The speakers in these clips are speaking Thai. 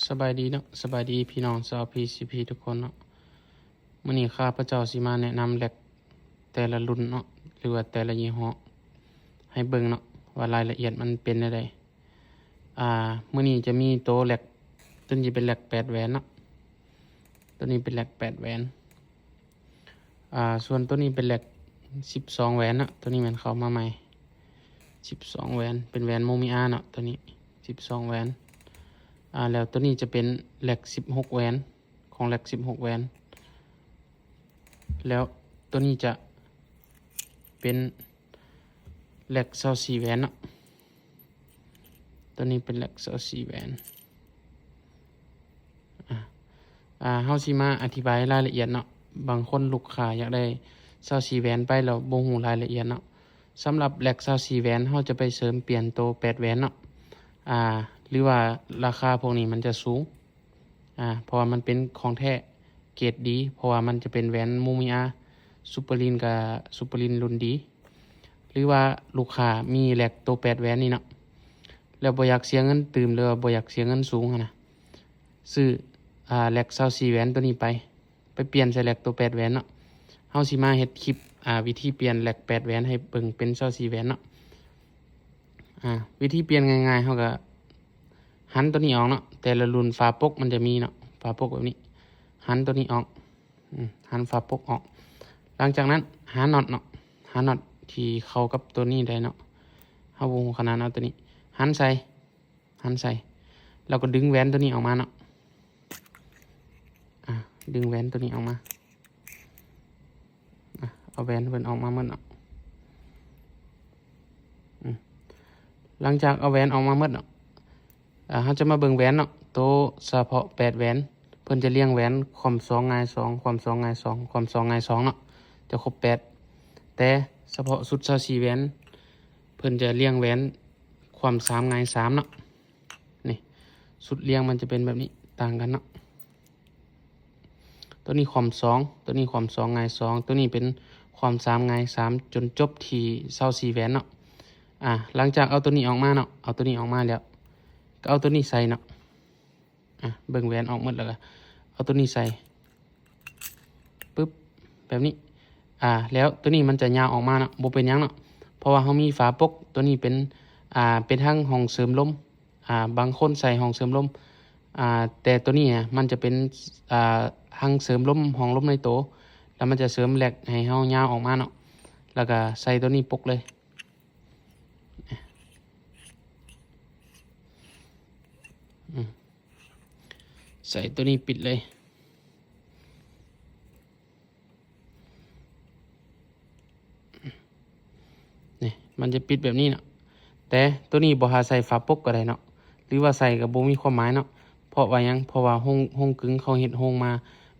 สบายดีเนาะสบายดีพี่น้องชาว PCP ทุกคนเนาะมื้อนี้ข้าพเจ้าสิมาแนะนำแหลกแต่ละรุ่นเนาะหรือว่าแต่ละยี่ห้อให้เบิ่งเนาะว่ารายละเอียดมันเป็นจั่งใดมื้อนี้จะมีโตแหลกตัวนี้เป็นแหลก8แหวนเนาะตัวนี้เป็นแหลก8แหวนส่วนตัวนี้เป็นแหลก12แหวนเนาะตัวนี้มันเข้ามาใหม่12แหวนเป็นแหวนโมมิอาเนาะตัวนี้12แหวนแล้วตัวนี้จะเป็นแหลก16แหวนของแหลก16แหวนแล้วตัวนี้จะเป็นแหลก24แหวนเนาะตัวนี้เป็นแหลก24แหวนเฮาสิมาอธิบายรายละเอียดเนาะบางคนลูกค้าอยากได้24แหวนไปแล้วบ่ฮู้รายละเอียดเนาะสำหรับแหลก24แหวนเฮาจะไปเสริมเปลี่ยนโต8แหวนเนาะหรือว่าราคาพวกนี้มันจะสูงเพราะว่ามันเป็นของแท้เกรดดีเพราะว่ามันจะเป็นแหวนมูมิอาซูเปอร์ลินกับซูเปอร์ลินรุ่นดีหรือว่าลูกค้ามีแหลกโต8แหวนนี่เนาะแล้วบ่อยากเสียเงินตื่มหรือว่าบ่อยากเสียเงินสูงนะซื้อแหลก24แหวนตัวนี้ไปเปลี่ยนใส่แหลกโต8แหวนเนาะเฮาสิมาเฮ็ดคลิปวิธีเปลี่ยนแหลก8แหวนให้เบิ่งเป็น24แหวนเนาะวิธีเปลี่ยนง่ายๆเฮาก็หันตัวนี้ออกเนาะแต่ละรุ่นฝาปกมันจะมีเนาะฝาปกแบบนี้หันตัวนี้ออกหันฝาปกออกหลังจากนั้นหาน็อตเนาะหาน็อตที่เข้ากับตัวนี้ได้เนาะเฮาวงขนาดเอาตัวนี้หันใส่แล้วก็ดึงแหวนตัวนี้ออกมาเนาะดึงแหวนตัวนี้ออกมาเอาแหวนเพิ่นออกมาหมดเนาะหลังจากเอาแหวนออกมาหมดเนาะเขาจะมาเบิ่งแหวนเนาะโตเฉพาะ8แหวนเพิ่นจะเรียงแหวนความ2หงาย2ความ2หงาย2ความ2หงาย2เนาะจะครบ8แต่เฉพาะสุด24แหวนเพิ่นจะเรียงแหวนความ3หงาย3เนาะนี่สุดเรียงมันจะเป็นแบบนี้ต่างกันเนาะตัวนี้ความ2ตัวนี้ความ2หงาย2ตัวนี้เป็นความ3หงาย3จนจบที่24แหวนเนาะหลังจากเอาตัวนี้ออกมาเนาะเอาตัวนี้ออกมาแล้วก็เอาตัวนี้ใส่เนาะเบิ่งแหวนออกหมดแล้วก็เอาตัวนี้ใส่ปึ๊บแบบนี้แล้วตัวนี้มันจะยาวออกมาเนาะบ่เป็นหยังเนาะเพราะว่าเฮามีฝาปกตัวนี้เป็นทั้งห้องเสริมลมบางคนใส่ห้องเสริมลมแต่ตัวนี้มันจะเป็นห้องเสริมลมห้องลมในโตแล้วมันจะเสริมแหลกให้เฮายาวออกมาเนาะแล้วก็ใส่ตัวนี้ปกเลยใส่ตัวนี้ปิดเลยนี่มันจะปิดแบบนี้เนาะแต่ตัวนี้บ่หาใส่ฝาปกก็ได้เนาะหรือว่าใส่ก็บ่มีความหมายเนาะเพราะว่าหยังเพราะว่าห้องกึ่งเขาเฮ็ดห้องมา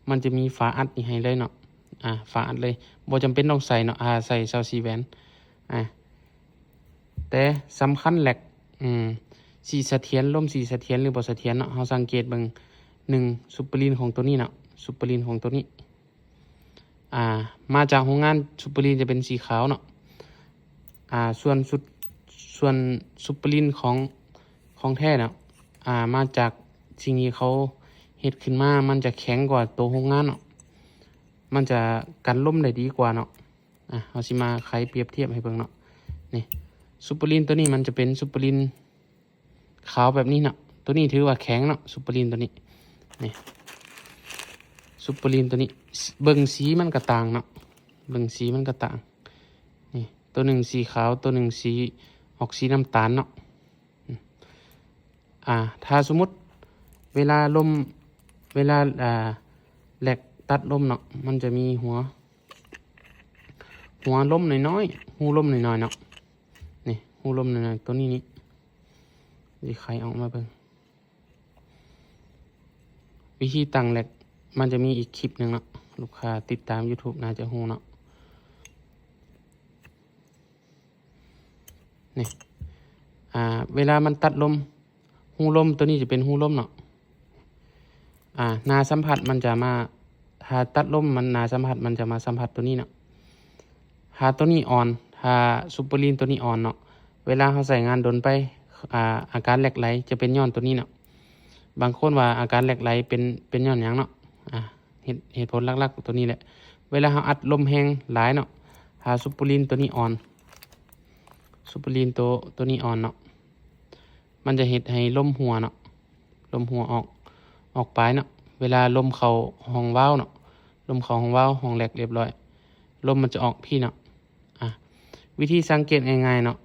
มันจะมีฝาอัดนี่ให้เลยเนาะฝาอัดเลยบ่จำเป็นต้องใส่เนาะใส่24แหวนแต่สำคัญแหลกสีเสถียรลมสีเสถียรหรือบ่เสถียรเนาะเฮาสังเกตเบิ่งซุปเปอร์ลินของตัวนี้เนาะซุปเปอร์ลินของตัวนี้มาจากโรงงานซุปเปอร์ลินจะเป็นสีขาวเนาะส่วนซุปเปอร์ลินของแท้เนาะมาจากสิ่งที่เขาเฮ็ดขึ้นมามันจะแข็งกว่าตัวโรงงานเนาะมันจะกันลมได้ดีกว่าเนาะเฮาสิมาไขเปรียบเทียบให้เบิ่งเนาะนี่ซุปเปอร์ลินตัวนี้มันจะเป็นซุปเปอร์ลินขาวแบบนี้เนาะตัวนี้ถือว่าแข็งเนาะซุปเปอร์ลินตัวนี้นี่ซุปเปอร์ลินตัวนี้เบิ่งสีมันก็ต่างเนาะเบิ่งสีมันก็ต่างนี่ตัวหนึ่งสีขาวตัวหนึ่งสีออกสีน้ำตาลเนาะถ้าสมมุติเวลาแหลกตัดลมเนาะมันจะมีหัวลมน้อยๆหูลมน้อยๆเนาะนี่หูลมน้อยๆตัวนี้สิไขออกมาเบิ่งวิธีตั้งแหลกมันจะมีอีกคลิปหนึ่งเนาะลูกค้าติดตาม YouTube น่าจะฮู้เนาะนี่เวลามันตัดลมหูลมตัวนี้จะเป็นหูลมเนาะนาสัมผัสมันจะมาถ้าตัดลมมันนาสัมผัสมันจะมาสัมผัสตัวนี้เนาะถ้าตัวนี้อ่อนถ้าซุปเปอร์ลีนตัวนี้อ่อนเนาะเวลาเขาใส่งานโดนไปอาการแหลกไหลจะเป็นย้อนตัวนี้เนาะ บางคนว่าอาการแหลกไหลเป็นย้อนหยังเนาะเหตุผลหลักๆตัวนี้แหละเวลาเราอัดลมแรงหลายเนาะหาซูเปอร์ลีนตัวนี้อ่อนซูเปอร์ลีนตัวนี้อ่อนเนาะมันจะเฮ็ดให้ลมหัวเนาะลมหัวออกปลายเนาะเวลาลมเข้าห้องว้าวเนาะลมเข้าห้องว้าวห้องแหลกเรียบร้อยลมมันจะออกพี่เนาะวิธีสังเกตง่ายๆเนาะ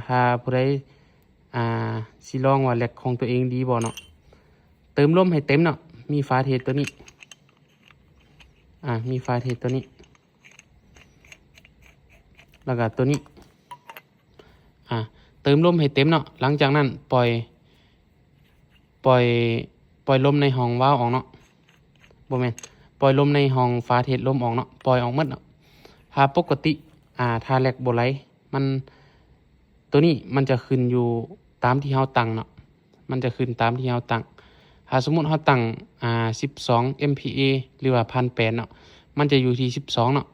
ถ้าผู้ใดสิลองว่าแหลกของตัวเองดีบ่เนาะเติมลมให้เต็มเนาะมีฝาเทสตัวนี้มีฝาเทสตัวนี้แล้วก็ตัวนี้เติมลมให้เต็มเนาะหลังจากนั้นปล่อยลมในห้องว้าวออกเนาะบ่แม่นปล่อยลมในห้องฝาเทสลมออกเนาะปล่อยออกหมดเนาะถ้าปกติถ้าแหลกบ่ไหลมันตัวนี้มันจะขึ้นอยู่ตามที่เฮาตั้งเนาะมันจะขึ้นตามที่เฮาตั้งถ้าสมมุติเฮาตั้ง12 MPa หรือว่า 1,800 เนาะมันจะอยู่ที่12เนาะ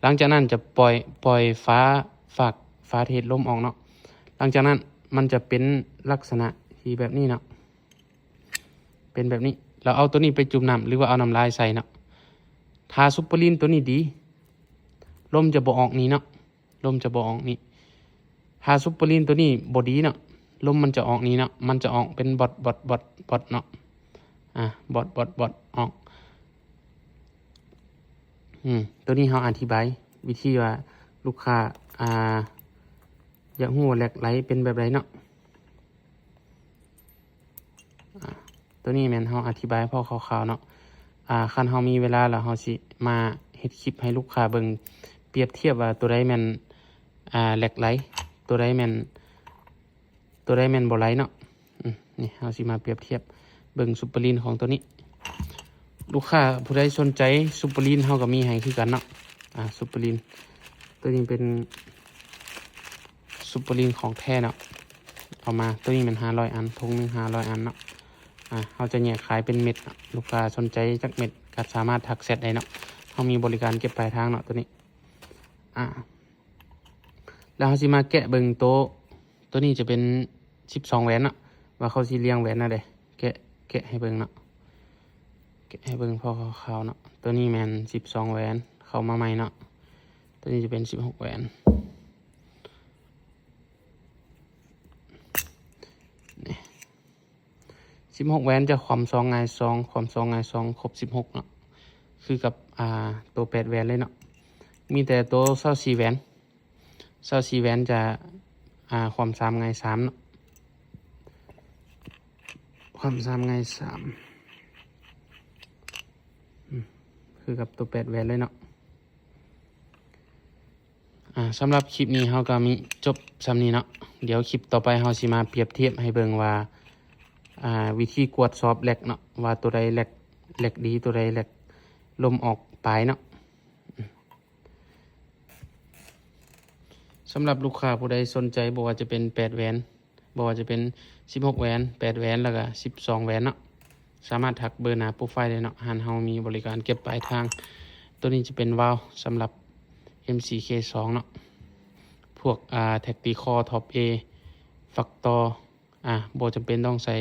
หลังจากนั้นจะปล่อยฝาเทสลมออกเนาะหลังจากนั้นมันจะเป็นลักษณะที่แบบนี้เนาะเป็นแบบนี้เราเอาตัวนี้ไปจุ่มน้ำหรือว่าเอาน้ำลายใส่เนาะถ้าซูเปอร์ลีนตัวนี้ดีลมจะบ่ออกนี้เนาะลมจะบ่ออกนี้ถ้าซูเปอร์ลีนตัวนี้บ่ดีเนาะลมมันจะออกนี้เนาะมันจะออกเป็นบอดเนาะบอดออกตัวนี้เราอธิบายวิธีว่าลูกค้าอยากรู้ว่าแหลกไหลเป็นแบบไรเนาะตัวนี้แม่นเราอธิบายพอคร่าวๆเนาะคันเรามีเวลาแล้วเราสิมาเฮ็ดคลิปให้ลูกค้าเบิ่งเปรียบเทียบว่าตัวใดแม่นแหลกไหลตัวใดแม่นบ่ไหลเนาะนี่เราสิมาเปรียบเทียบเบิ่งซูเปอร์ลีนของตัวนี้ลูกค้าผู้ใดสนใจซูเปอร์ลีนเราก็มีให้คือกันเนาะซูเปอร์ลีนตัวนี้เป็นซูเปอร์ลีนของแท้เนาะเอามาตัวนี้มัน500 อันถุงนึง500 อันเนาะเราจะแยกขายเป็นเม็ดลูกค้าสนใจจักเม็ดก็สามารถทักแชทได้เนาะเรามีบริการเก็บปลายทางเนาะตัวนี้แล้วเราสิมาแกะเบิ่งตัวนี้จะเป็น12 แหวนเนาะว่าเขาสิเรียงแหวนอะไรแกะให้เบิ่งเนาะแกะให้เบิ่งพอคร่าวๆเนาะตัวนี้แม่น12 แหวนเข้ามาใหม่เนาะตัวนี้จะเป็น16 แหวน16 แหวนจะความ2 หงาย 2ความ2 หงาย 2ครบ16เนาะคือกับตัว8 แหวนเลยเนาะมีแต่ตัว24 แหวน24 แหวนจะความ3 หงาย 3เนาะความ3 หงาย 3คือกับตัว8 แหวนเลยเนาะสำหรับคลิปนี้เราก็มีจบซ้ำนี้เนาะเดี๋ยวคลิปต่อไปเราสิมาเปรียบเทียบให้เบิ่งว่าวิธีกวดสอบแหลกเนาะว่าตัวใดแหลกดีตัวใดแหลกลมออกปลายเนาะสำหรับลูกค้าผู้ใดสนใจบอกว่าจะเป็น8 แหวนบอกว่าจะเป็น16 แหวน8 แหวนแล้วก็12 แหวนเนาะสามารถทักเบอร์หน้าโปรไฟล์ได้เนาะเฮามีบริการเก็บปลายทางตัวนี้จะเป็นวาล์วสำหรับ MCK2 เนาะพวกแท็กตีคอท็อป A ฟักตอบ่จำเป็นต้องใส่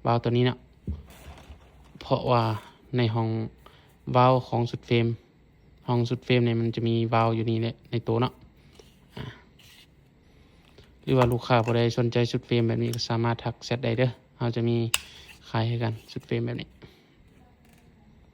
วาล์วตัวนี้เนาะเพราะว่าในห้องวาล์วของสุดเฟรมเนี่ยมันจะมีวาล์วอยู่นี่แหละในตัวเนาะหรือว่าลูกค้าผู้ใดสนใจสุดเฟรมแบบนี้ก็สามารถทักแชทได้เด้อเราจะมีขายให้กันสุดเฟรมแบบนี้